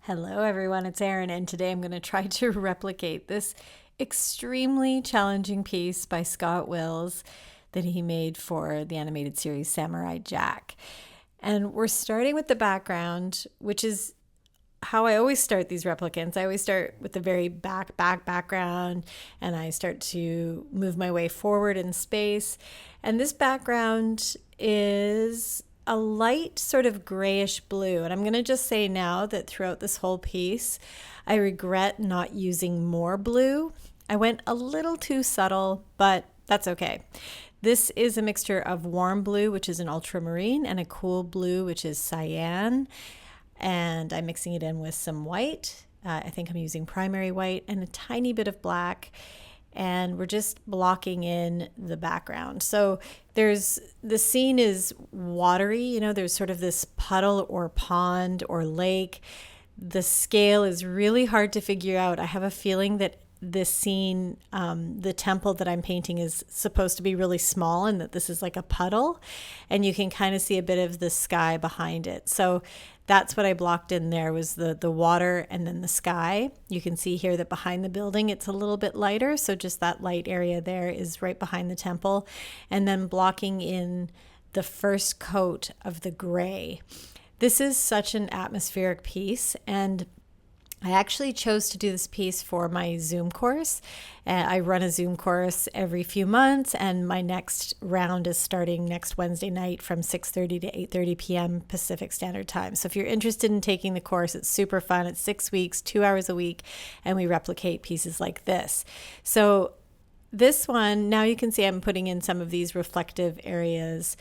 Hello everyone, it's Erin, and today I'm going to try to replicate this extremely challenging piece by Scott Wills that he made for the animated series Samurai Jack. And we're starting with the background, which is how I always start these replicants. I always start with the very background, and I start to move my way forward in space. And this background is a light sort of grayish blue. And I'm going to just say now that throughout this whole piece, I regret not using more blue. I went a little too subtle, but that's okay. This is a mixture of warm blue, which is an ultramarine, and a cool blue, which is cyan. And I'm mixing it in with some white. I think I'm using primary white and a tiny bit of black. And we're just blocking in the background. So the scene is watery, there's sort of this puddle or pond or lake. The scale is really hard to figure out. I have a feeling that this scene, the temple that I'm painting is supposed to be really small and that this is like a puddle, and you can kind of see a bit of the sky behind it. So that's what I blocked in there, was the water and then the sky. You can see here that behind the building it's a little bit lighter, so just that light area there is right behind the temple, and then blocking in the first coat of the gray. This is such an atmospheric piece, and I actually chose to do this piece for my Zoom course. I run a Zoom course every few months, and my next round is starting next Wednesday night from 6:30 to 8:30 p.m. Pacific Standard Time. So if you're interested in taking the course, it's super fun. It's 6 weeks, 2 hours a week, and we replicate pieces like this. So this one, now you can see I'm putting in some of these reflective areas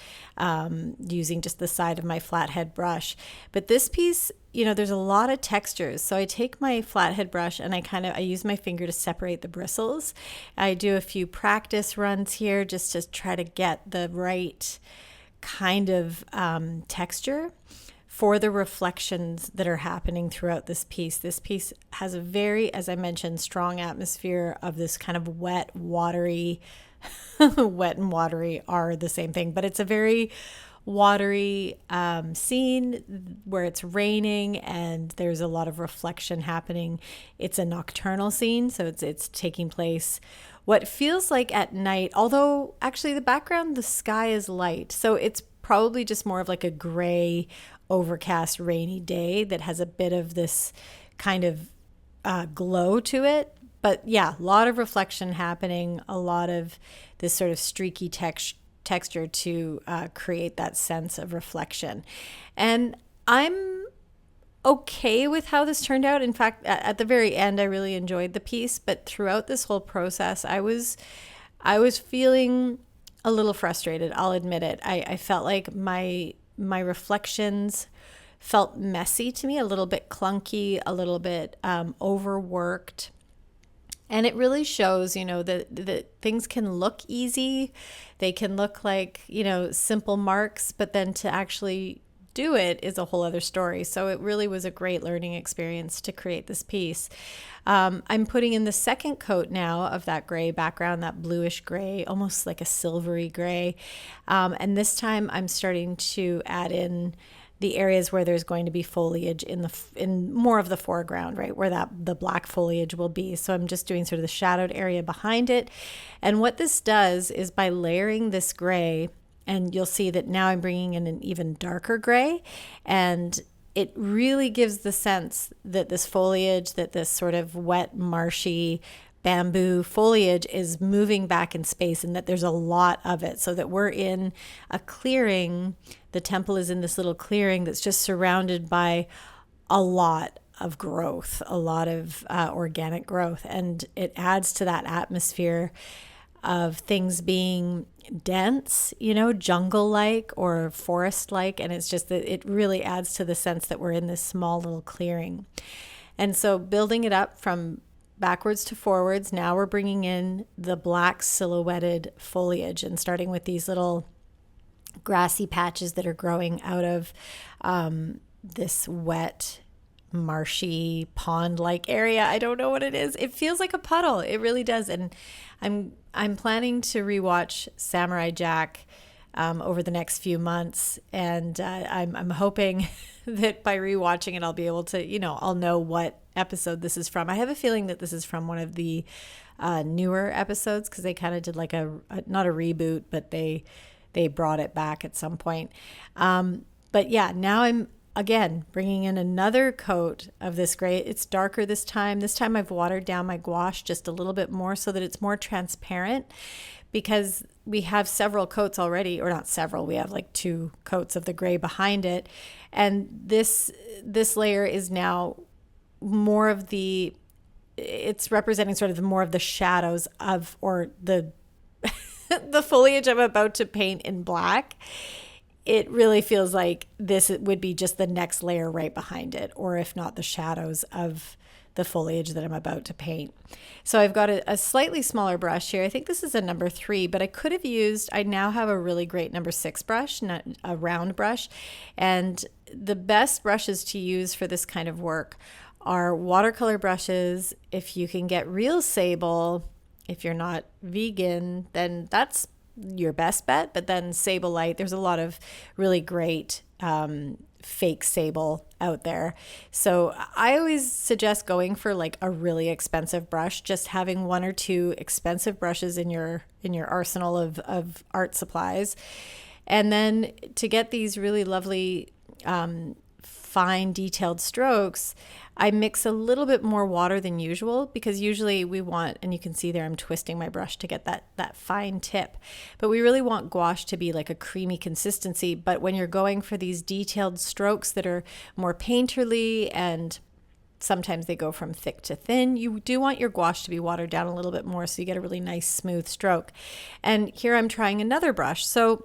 using just the side of my flathead brush. But this piece, there's a lot of textures. So I take my flathead brush and I use my finger to separate the bristles. I do a few practice runs here just to try to get the right kind of texture for the reflections that are happening throughout this piece. This piece has a very, as I mentioned, strong atmosphere of this kind of wet, watery, wet and watery are the same thing, but it's a very watery scene where it's raining and there's a lot of reflection happening. It's a nocturnal scene, so it's taking place what feels like at night, although actually the background, the sky is light, so it's probably just more of like a gray, overcast, rainy day that has a bit of this kind of glow to it. But yeah, a lot of reflection happening, a lot of this sort of streaky texture to create that sense of reflection. And I'm okay with how this turned out. In fact, at the very end, I really enjoyed the piece. But throughout this whole process, I was feeling a little frustrated. I'll admit it. I felt like my reflections felt messy to me, a little bit clunky, a little bit overworked. And it really shows, that things can look easy. They can look like, simple marks, but then to actually do it is a whole other story. So it really was a great learning experience to create this piece. I'm putting in the second coat now of that gray background, that bluish gray, almost like a silvery gray. And this time I'm starting to add in the areas where there's going to be foliage in more of the foreground, right, where the black foliage will be. So I'm just doing sort of the shadowed area behind it. And what this does is by layering this gray, and you'll see that now I'm bringing in an even darker gray, and it really gives the sense that this foliage, that this sort of wet, marshy bamboo foliage is moving back in space, and that there's a lot of it, so that we're in a clearing. The temple is in this little clearing that's just surrounded by a lot of growth, a lot of organic growth, and it adds to that atmosphere of things being dense, jungle-like or forest-like, and it's just that it really adds to the sense that we're in this small little clearing. And so building it up from backwards to forwards, now we're bringing in the black silhouetted foliage and starting with these little grassy patches that are growing out of this wet, marshy, pond-like area. I don't know what it is. It feels like a puddle. It really does. And I'm planning to rewatch Samurai Jack over the next few months. And I'm hoping that by rewatching it, I'll be able to, I'll know what episode this is from. I have a feeling that this is from one of the newer episodes, because they kind of did like not a reboot, but they brought it back at some point. But yeah, now I'm again bringing in another coat of this gray. It's darker this time. This time I've watered down my gouache just a little bit more so that it's more transparent, because we have several coats already, or not several, we have like 2 coats of the gray behind it. And this layer is now more of it's representing sort of more of the shadows of, or the the foliage I'm about to paint in black. It really feels like this would be just the next layer right behind it, or if not the shadows of the foliage that I'm about to paint. So I've got a slightly smaller brush here. I think this is a number 3, but I now have a really great number 6 brush, not a round brush. And the best brushes to use for this kind of work are watercolor brushes. If you can get real sable, if you're not vegan, then that's your best bet. But then Sablelite, there's a lot of really great fake sable out there. So I always suggest going for like a really expensive brush, just having 1 or 2 expensive brushes in your arsenal of art supplies. And then to get these really lovely fine detailed strokes, I mix a little bit more water than usual, because usually we want, and you can see there I'm twisting my brush to get that fine tip, but we really want gouache to be like a creamy consistency. But when you're going for these detailed strokes that are more painterly, and sometimes they go from thick to thin, you do want your gouache to be watered down a little bit more so you get a really nice smooth stroke. And here I'm trying another brush. So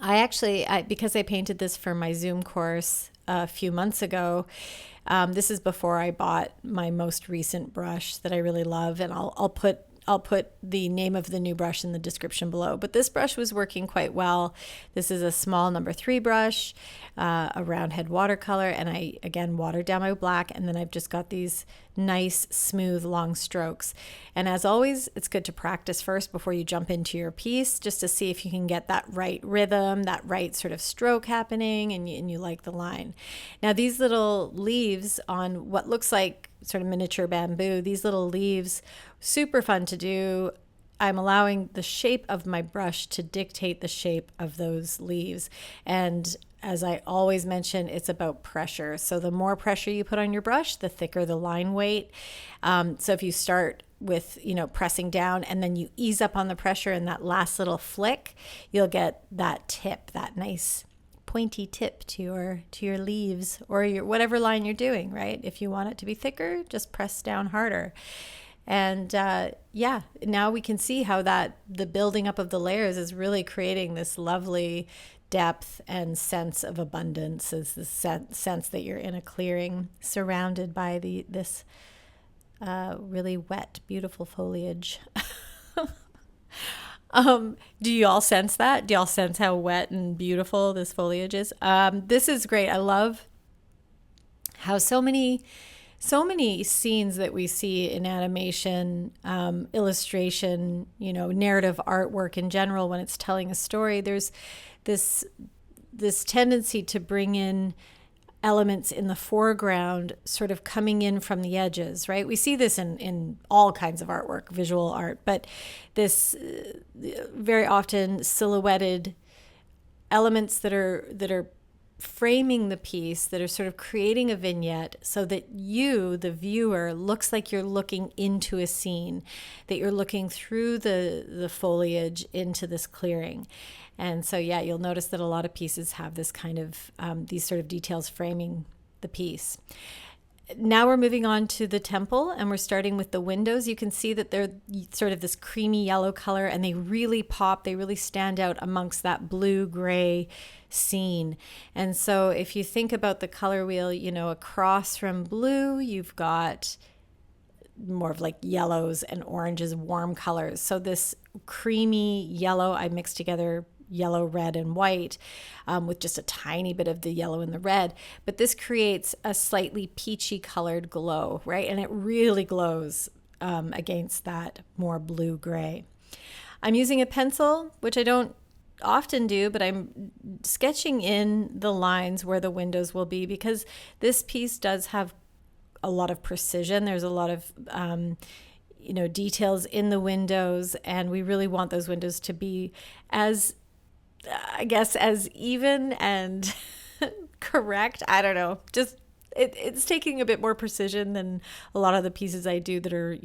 because I painted this for my Zoom course a few months ago, this is before I bought my most recent brush that I really love, and I'll put the name of the new brush in the description below. But this brush was working quite well. This is a small number 3 brush, a round head watercolor, and I again watered down my black, and then I've just got these nice smooth long strokes. And as always, it's good to practice first before you jump into your piece, just to see if you can get that right rhythm, that right sort of stroke happening, and you like the line. Now these little leaves on what looks like sort of miniature bamboo, these little leaves, super fun to do. I'm allowing the shape of my brush to dictate the shape of those leaves. And as I always mention, it's about pressure. So the more pressure you put on your brush, the thicker the line weight. So if you start with, pressing down, and then you ease up on the pressure, and that last little flick, you'll get that tip, that nice pointy tip to your leaves, or your whatever line you're doing, right? If you want it to be thicker, just press down harder. And now we can see how the building up of the layers is really creating this lovely depth and sense of abundance, is the sense that you're in a clearing surrounded by this really wet, beautiful foliage. Do you all sense that? Do y'all sense how wet and beautiful this foliage is? This is great. I love how so many scenes that we see in animation, illustration, narrative artwork in general, when it's telling a story, there's this tendency to bring in elements in the foreground sort of coming in from the edges, right? We see this in all kinds of artwork, visual art, but this very often silhouetted elements that are framing the piece, that are sort of creating a vignette so that you, the viewer, looks like you're looking into a scene, that you're looking through the foliage into this clearing. And so, you'll notice that a lot of pieces have this kind of, these sort of details framing the piece. Now we're moving on to the temple, and we're starting with the windows. You can see that they're sort of this creamy yellow color, and they really pop. They really stand out amongst that blue-gray scene. And so if you think about the color wheel, across from blue, you've got more of like yellows and oranges, warm colors. So this creamy yellow, I mixed together yellow, red, and white with just a tiny bit of the yellow and the red. But this creates a slightly peachy colored glow, right? And it really glows against that more blue-gray. I'm using a pencil, which I don't often do, but I'm sketching in the lines where the windows will be, because this piece does have a lot of precision. There's a lot of details in the windows, and we really want those windows to be as, I guess, as even and correct. I don't know. Just it's taking a bit more precision than a lot of the pieces I do that are,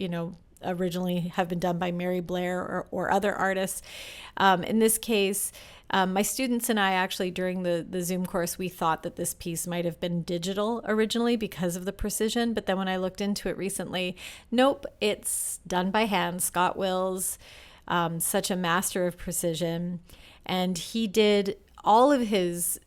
originally have been done by Mary Blair or other artists. In this case, my students and I actually, during the Zoom course, we thought that this piece might have been digital originally because of the precision. But then when I looked into it recently, nope, it's done by hand. Scott Wills, such a master of precision. And he did all of his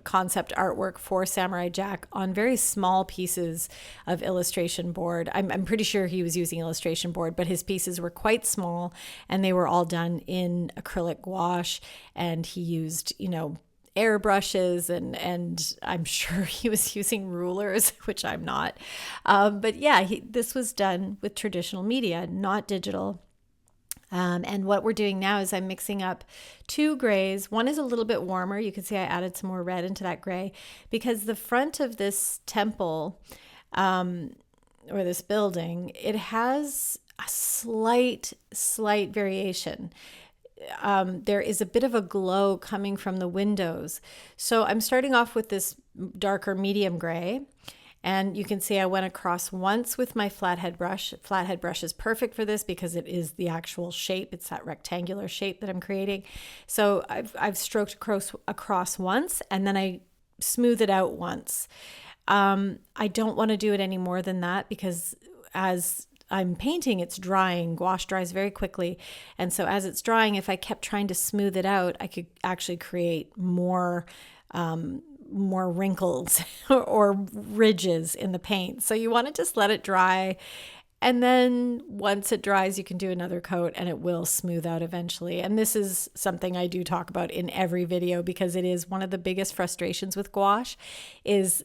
concept artwork for Samurai Jack on very small pieces of illustration board. I'm pretty sure he was using illustration board, but his pieces were quite small, and they were all done in acrylic gouache, and he used, airbrushes, and I'm sure he was using rulers, which I'm not. But yeah, this was done with traditional media, not digital. And what we're doing now is I'm mixing up two grays. One is a little bit warmer. You can see I added some more red into that gray, because the front of this temple or this building, it has a slight variation. There is a bit of a glow coming from the windows. So I'm starting off with this darker medium gray. And you can see I went across once with my flathead brush. Flathead brush is perfect for this because it is the actual shape. It's that rectangular shape that I'm creating. So I've stroked across once, and then I smooth it out once. I don't want to do it any more than that, because as I'm painting, it's drying. Gouache dries very quickly. And so as it's drying, if I kept trying to smooth it out, I could actually create more wrinkles or ridges in the paint. So you want to just let it dry. And then once it dries, you can do another coat and it will smooth out eventually. And this is something I do talk about in every video, because it is one of the biggest frustrations with gouache is,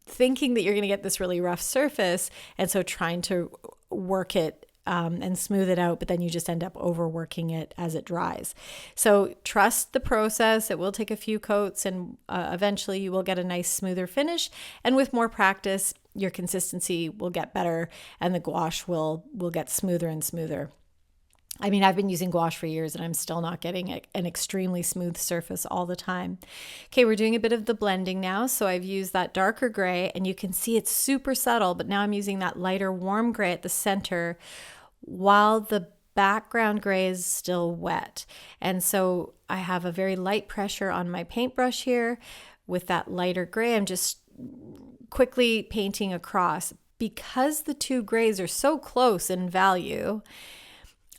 thinking that you're going to get this really rough surface. And so trying to work it and smooth it out, but then you just end up overworking it as it dries. So trust the process. It will take a few coats, and eventually you will get a nice smoother finish. And with more practice, your consistency will get better, and the gouache will get smoother and smoother. I mean, I've been using gouache for years, and I'm still not getting an extremely smooth surface all the time. Okay, we're doing a bit of the blending now. So I've used that darker gray, and you can see it's super subtle, but now I'm using that lighter warm gray at the center, while the background gray is still wet. And so I have a very light pressure on my paintbrush here with that lighter gray. I'm just quickly painting across. Because the two grays are so close in value,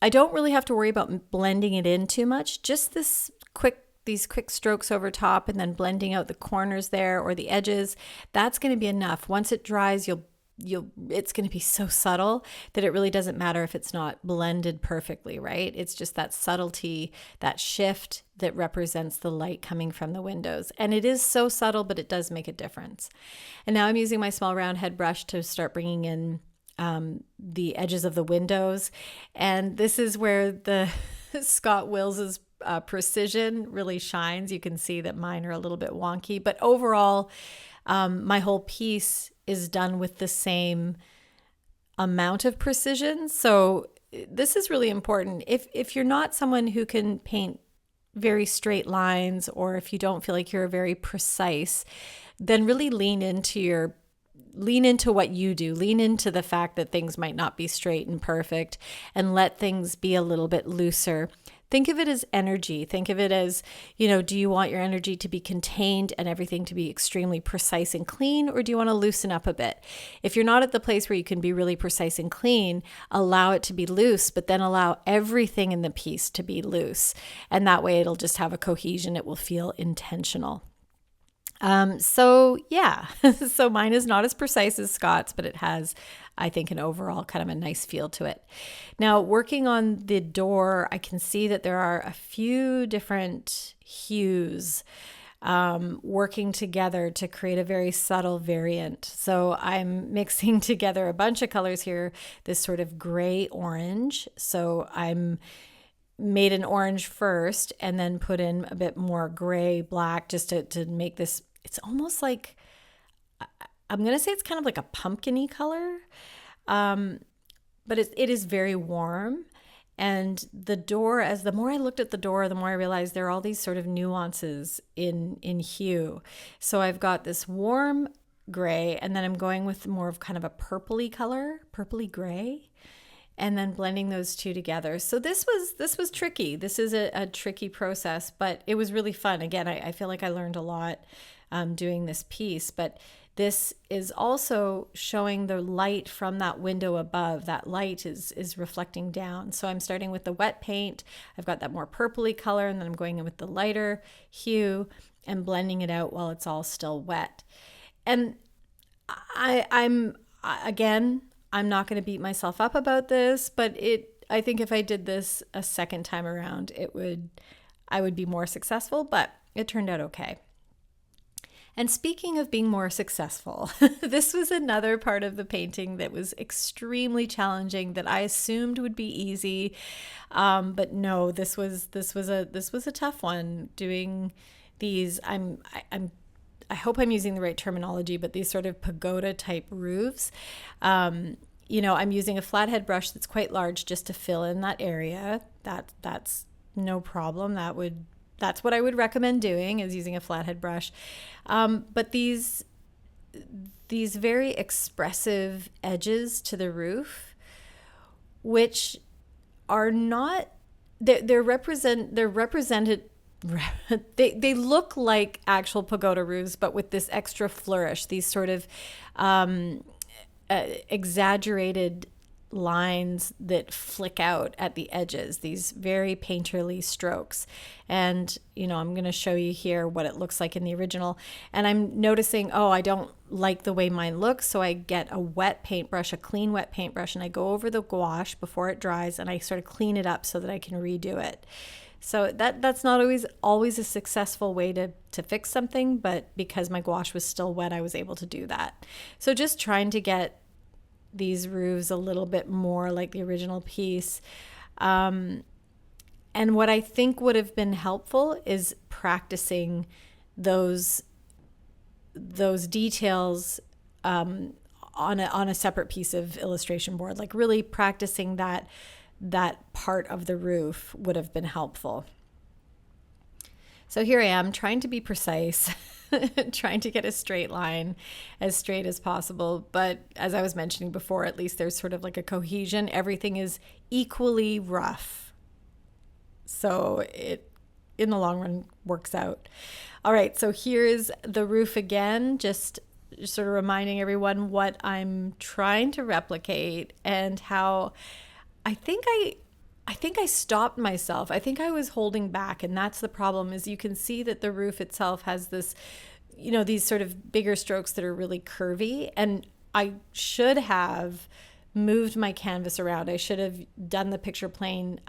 I don't really have to worry about blending it in too much. Just these quick strokes over top, and then blending out the corners there or the edges. That's going to be enough. Once it dries, it's going to be so subtle that it really doesn't matter if it's not blended perfectly, right? It's just that subtlety, that shift that represents the light coming from the windows. And it is so subtle, but it does make a difference. And now I'm using my small round head brush to start bringing in the edges of the windows. And this is where the Scott Wills's precision really shines. You can see that mine are a little bit wonky, but overall, my whole piece is done with the same amount of precision. So this is really important. If you're not someone who can paint very straight lines, or if you don't feel like you're very precise, then really lean into what you do. Lean into the fact that things might not be straight and perfect, and let things be a little bit looser. Think of it as energy. Think of it as, do you want your energy to be contained and everything to be extremely precise and clean, or do you want to loosen up a bit? If you're not at the place where you can be really precise and clean, allow it to be loose, but then allow everything in the piece to be loose. And that way it'll just have a cohesion. It will feel intentional. So mine is not as precise as Scott's, but it has, I think, an overall kind of a nice feel to it. Now, working on the door, I can see that there are a few different hues working together to create a very subtle variant. So I'm mixing together a bunch of colors here, this sort of gray orange. So I'm made an orange first and then put in a bit more gray, black, just to make this, it's almost like, I'm going to say it's kind of like a pumpkin-y color, but it is very warm. And the door, as the more I looked at the door, the more I realized there are all these sort of nuances in hue. So I've got this warm gray, and then I'm going with more of kind of a purpley color, purpley gray, and then blending those two together. So this was tricky. This is a tricky process, but it was really fun. Again, I feel like I learned a lot doing this piece, but this is also showing the light from that window above. That light is reflecting down. So I'm starting with the wet paint. I've got that more purpley color, and then I'm going in with the lighter hue and blending it out while it's all still wet. And I'm not going to beat myself up about this, but I think if I did this a second time around, I would be more successful, but it turned out okay. And speaking of being more successful, this was another part of the painting that was extremely challenging that I assumed would be easy. But no, this was a tough one. Doing these, I hope I'm using the right terminology, but these sort of pagoda type roofs. I'm using a flathead brush that's quite large just to fill in that area. That's no problem. That's what I would recommend doing, is using a flathead brush. But these very expressive edges to the roof, which are not, they're represented. They look like actual pagoda roofs, but with this extra flourish, these sort of exaggerated lines that flick out at the edges, these very painterly strokes. And, I'm going to show you here what it looks like in the original. And I'm noticing, I don't like the way mine looks. So I get a wet paintbrush, a clean wet paintbrush, and I go over the gouache before it dries, and I sort of clean it up so that I can redo it. So that's not always a successful way to fix something, but because my gouache was still wet, I was able to do that. So just trying to get these roofs a little bit more like the original piece. And what I think would have been helpful is practicing those details on a separate piece of illustration board, like really practicing that part of the roof would have been helpful. So here I am trying to be precise, trying to get a straight line as straight as possible. But as I was mentioning before, at least there's sort of like a cohesion. Everything is equally rough. So it, in the long run, works out. All right, so here's the roof again, just sort of reminding everyone what I'm trying to replicate and how I think I stopped myself. I think I was holding back, and that's the problem. Is you can see that the roof itself has this, these sort of bigger strokes that are really curvy, and I should have moved my canvas around. I should have done the picture plane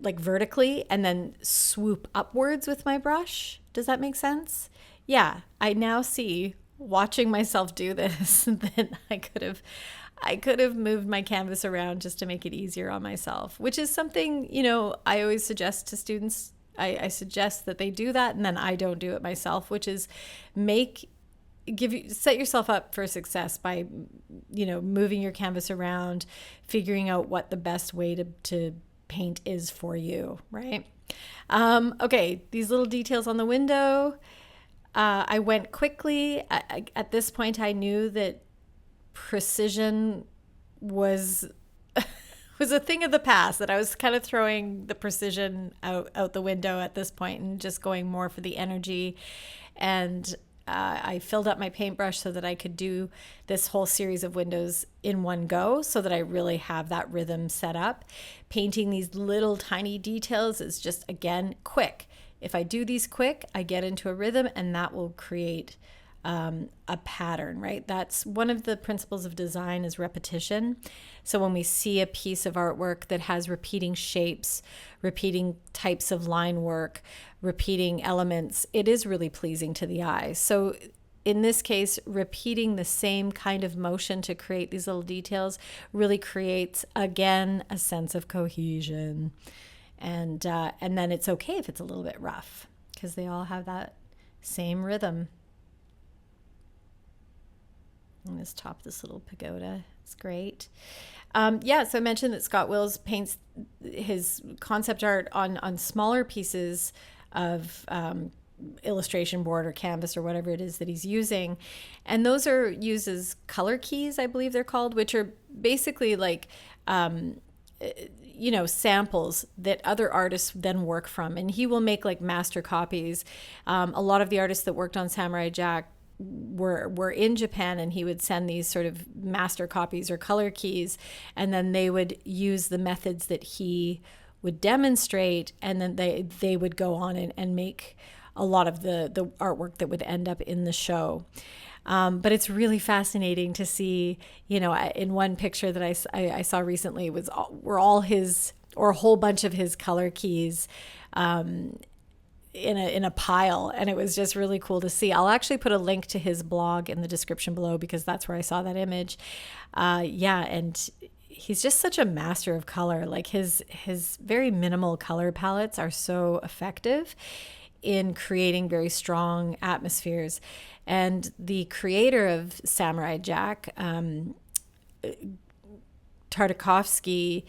like vertically and then swoop upwards with my brush. Does that make sense? Yeah, I now see, watching myself do this, that I could have moved my canvas around just to make it easier on myself, which is something, I always suggest to students. I suggest that they do that, and then I don't do it myself, which is set yourself up for success by, moving your canvas around, figuring out what the best way to paint is for you, right? Okay, these little details on the window, I went quickly. At this point, I knew that precision was a thing of the past, that I was kind of throwing the precision out the window at this point and just going more for the energy. And I filled up my paintbrush so that I could do this whole series of windows in one go, so that I really have that rhythm set up. Painting these little tiny details is just, again, quick. If I do these quick, I get into a rhythm, and that will create a pattern, right? That's one of the principles of design, is repetition. So when we see a piece of artwork that has repeating shapes, repeating types of line work, repeating elements, it is really pleasing to the eye. So in this case, repeating the same kind of motion to create these little details really creates, again, a sense of cohesion. And then it's okay if it's a little bit rough because they all have that same rhythm. I'm just top this little pagoda. It's great. So I mentioned that Scott Wills paints his concept art on smaller pieces of illustration board or canvas or whatever it is that he's using. And those are used as color keys, I believe they're called, which are basically like, samples that other artists then work from. And he will make like master copies. A lot of the artists that worked on Samurai Jack were in Japan, and he would send these sort of master copies or color keys, and then they would use the methods that he would demonstrate, and then they would go on and make a lot of the artwork that would end up in the show. But it's really fascinating to see, in one picture that I saw recently were all his, or a whole bunch of his color keys in a pile, and it was just really cool to see. I'll actually put a link to his blog in the description below because that's where I saw that image. And he's just such a master of color. Like his very minimal color palettes are so effective in creating very strong atmospheres. And the creator of Samurai Jack, Tartakovsky,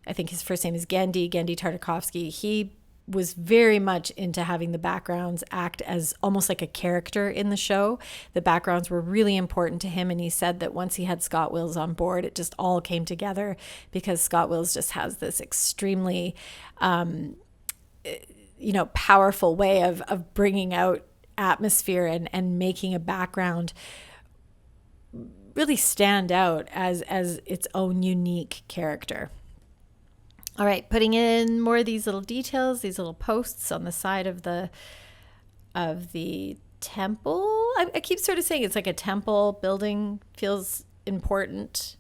I think his first name is Genndy Tartakovsky, he was very much into having the backgrounds act as almost like a character in the show. The backgrounds were really important to him, and he said that once he had Scott Wills on board, it just all came together because Scott Wills just has this extremely powerful way of bringing out atmosphere and making a background really stand out as its own unique character. All right, putting in more of these little details, these little posts on the side of the temple. I keep sort of saying it's like a temple building, feels important,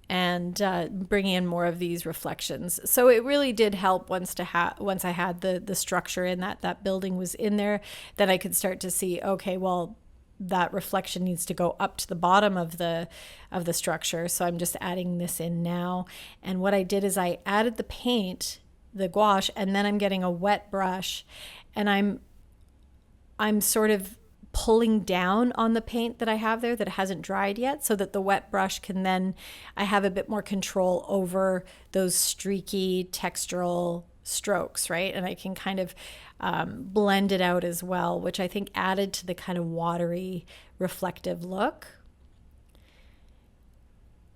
and bringing in more of these reflections. So it really did help once I had the structure in that building was in there, that I could start to see, okay, well, that reflection needs to go up to the bottom of the structure. So I'm just adding this in now. And what I did is I added the paint, the gouache, and then I'm getting a wet brush, and I'm sort of pulling down on the paint that I have there that hasn't dried yet, so that the wet brush can then, I have a bit more control over those streaky textural strokes, right? And I can kind of blend it out as well, which I think added to the kind of watery, reflective look.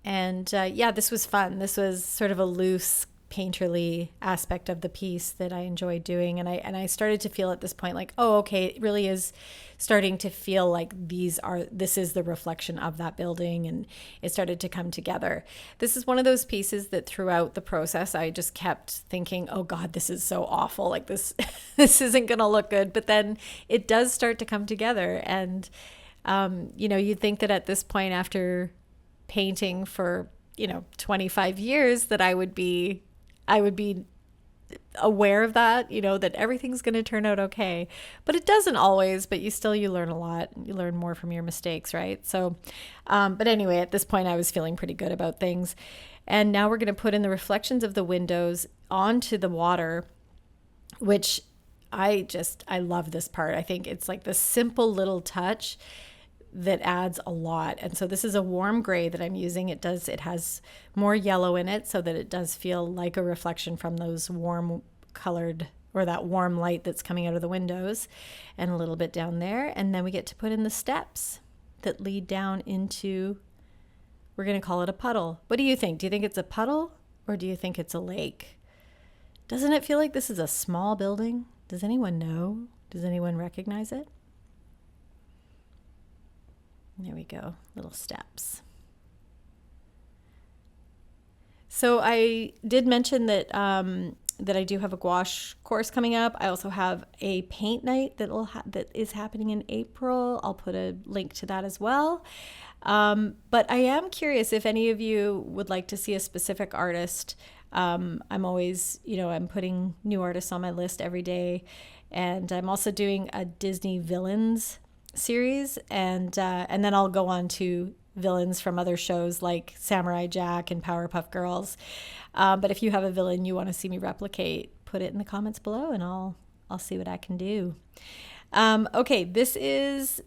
And this was fun. This was sort of a loose, painterly aspect of the piece that I enjoyed doing. And I started to feel at this point like, oh, okay, it really is starting to feel like this is the reflection of that building, and it started to come together. This is one of those pieces that throughout the process I just kept thinking, oh God, this is so awful. Like this isn't going to look good. But then it does start to come together. And you'd think that at this point, after painting for 25 years, that I would be aware of that, that everything's going to turn out okay. But it doesn't always, but you learn a lot. You learn more from your mistakes, right? So, but anyway, at this point I was feeling pretty good about things. And now we're going to put in the reflections of the windows onto the water, which I love this part. I think it's like the simple little touch that adds a lot. And so this is a warm gray that I'm using. It has more yellow in it so that it does feel like a reflection from those warm colored, or that warm light that's coming out of the windows, and a little bit down there. And then we get to put in the steps that lead down into, we're going to call it a puddle. What do you think? Do you think it's a puddle, or do you think it's a lake? Doesn't it feel like this is a small building? Does anyone know? Does anyone recognize it? There we go, little steps. So I did mention that that I do have a gouache course coming up. I also have a paint night that is happening in April. I'll put a link to that as well. But I am curious if any of you would like to see a specific artist. I'm always, I'm putting new artists on my list every day. And I'm also doing a Disney villains series, and then I'll go on to villains from other shows like Samurai Jack and Powerpuff Girls. But if you have a villain you want to see me replicate, put it in the comments below, and I'll see what I can do. Okay, this is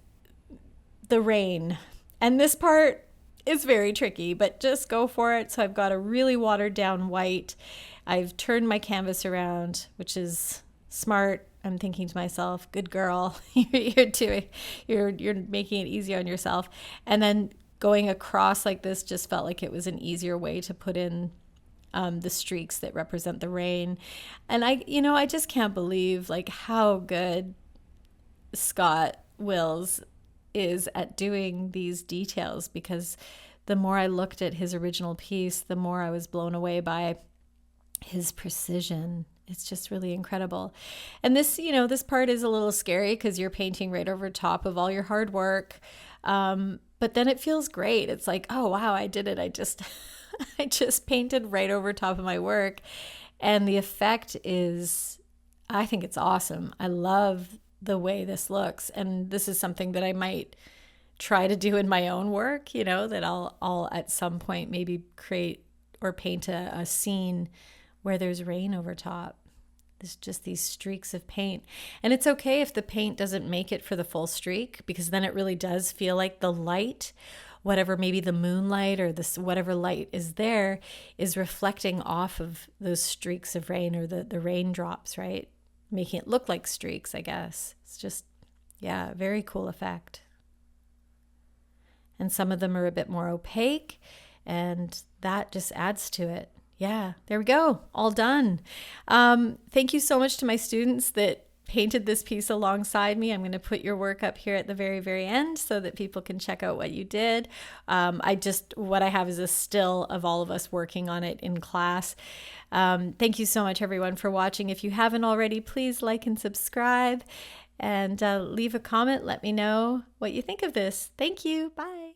the rain, and this part is very tricky, but just go for it. So I've got a really watered down white. I've turned my canvas around, which is smart. I'm thinking to myself, good girl, you're making it easier on yourself. And then going across like this just felt like it was an easier way to put in the streaks that represent the rain. And I just can't believe like how good Scott Wills is at doing these details, because the more I looked at his original piece, the more I was blown away by his precision. It's just really incredible. And this, this part is a little scary because you're painting right over top of all your hard work. But then it feels great. It's like, oh, wow, I did it. I just painted right over top of my work. And the effect is, I think it's awesome. I love the way this looks. And this is something that I might try to do in my own work, that I'll at some point maybe create or paint a scene where there's rain over top. There's just these streaks of paint. And it's okay if the paint doesn't make it for the full streak, because then it really does feel like the light, whatever, maybe the moonlight or this whatever light is there, is reflecting off of those streaks of rain, or the raindrops, right? Making it look like streaks, I guess. It's just, yeah, very cool effect. And some of them are a bit more opaque, and that just adds to it. Yeah, there we go. All done. Thank you so much to my students that painted this piece alongside me. I'm going to put your work up here at the very, very end so that people can check out what you did. What I have is a still of all of us working on it in class. Thank you so much, everyone, for watching. If you haven't already, please like and subscribe, and leave a comment. Let me know what you think of this. Thank you. Bye.